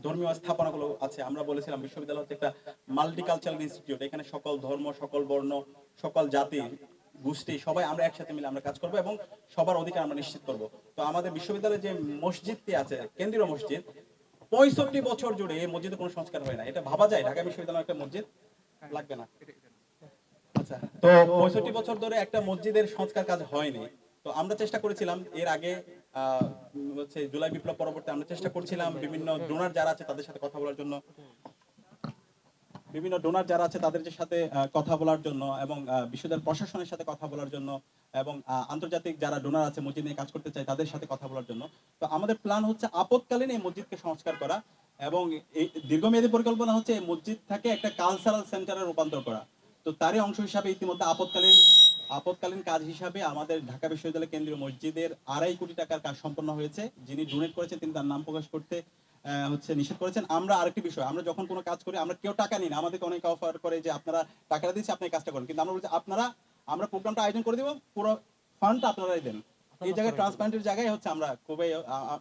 ধর্মীয় স্থাপনাগুলো আছে, আমরা বলেছিলাম বিশ্ববিদ্যালয় হচ্ছে একটা মাল্টিকালচারাল ইনস্টিটিউট, এখানে সকল ধর্ম, সকল বর্ণ, সকল জাতি গোষ্ঠী সবাই আমরা একসাথে মিলে আমরা কাজ করব এবং সবার অধিকার আমরা নিশ্চিত করব। তো আমাদের বিশ্ববিদ্যালয়ে যে মসজিদটি আছে, কেন্দ্রীয় মসজিদ, 65 বছর জুড়ে এই মসজিদে কোনো সংস্কার হয় না। এটা ভাবা যায় ঢাকা বিশ্ববিদ্যালয়ের একটা মসজিদ লাগবে না? আচ্ছা, তো 65 বছর ধরে একটা মসজিদের সংস্কার কাজ হয়নি। তো আমরা চেষ্টা করেছিলাম এর আগে, হচ্ছে জুলাই বিপ্লব পরবর্তী আমরা চেষ্টা করছিলাম বিভিন্ন ডোনার যারা আছে তাদের সাথে কথা বলার জন্য, বিভিন্ন ডোনার যারা আছে তাদের সাথে কথা বলার জন্য, এবং বিশ্ববিদ্যালয় প্রশাসনের সাথে কথা বলার জন্য, এবং আন্তর্জাতিক যারা ডোনার আছে মসজিদ নিয়ে কাজ করতে চায় তাদের সাথে কথা বলার জন্য। তো আমাদের প্ল্যান হচ্ছে আপদকালীন এই মসজিদকে সংস্কার করা, এবং এই দীর্ঘমেয়াদী পরিকল্পনা হচ্ছে এই মসজিদটাকে একটা কালচারাল সেন্টারে রূপান্তর করা। তো তারই অংশ হিসাবে ইতিমধ্যে আপদকালীন কাজ হিসাবে আমাদের ঢাকা বিশ্ববিদ্যালয় কেন্দ্রীয় মসজিদের 2.5 কোটি টাকার কাজ সম্পন্ন হয়েছে। যিনি ডোনেট করেছেন তিনি তার নাম প্রকাশ করতে হচ্ছে নিষেধ করেছেন। আমরা আরেকটি বিষয়, আমরা যখন কোনো কাজ করি আমরা কেউ টাকা নিই না, আমাদেরকে অনেকে অফার করে যে আপনারা টাকাটা দিচ্ছি আপনি এই কাজটা করেন, কিন্তু আমরা বলছি আমরা প্রোগ্রামটা আয়োজন করে দিব, পুরো ফান্ডটা আপনারাই দেন। এই জায়গায় ট্রান্সপারেন্টের জায়গায় হচ্ছে আমরা খুবই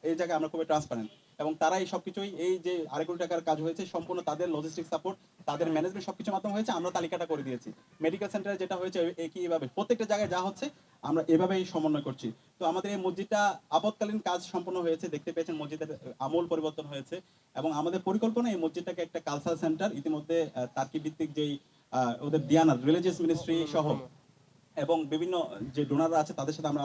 এই জায়গায় আমরা খুবই ট্রান্সপারেন্ট, এবং তারাই সবকিছুই এই যে 2.5 কোটি টাকার কাজ হয়েছে সম্পূর্ণ তাদের লজিস্টিক সাপোর্ট, তাদের ম্যানেজমেন্ট সবকিছুর মাধ্যমে হয়েছে। আমরা তালিকাটা করে দিয়েছি। মেডিকেল সেন্টারে যেটা হয়েছে একইভাবে প্রত্যেকটা জায়গায় যা হচ্ছে আমরা এভাবেই সমন্বয় করছি। তো আমাদের এই মসজিদটা আপদকালীন কাজ সম্পন্ন হয়েছে, দেখতে পেয়েছেন মসজিদের আমূল পরিবর্তন হয়েছে, এবং আমাদের পরিকল্পনা এই মসজিদটাকে একটা কালচারাল সেন্টার, ইতিমধ্যে তার্কি ভিত্তিক যেই ওদের দিয়ানা রিলিজিয়াস মিনিস্ট্রি সহ এবং বিভিন্ন যে ডোনাররা আছে তাদের সাথে আমরা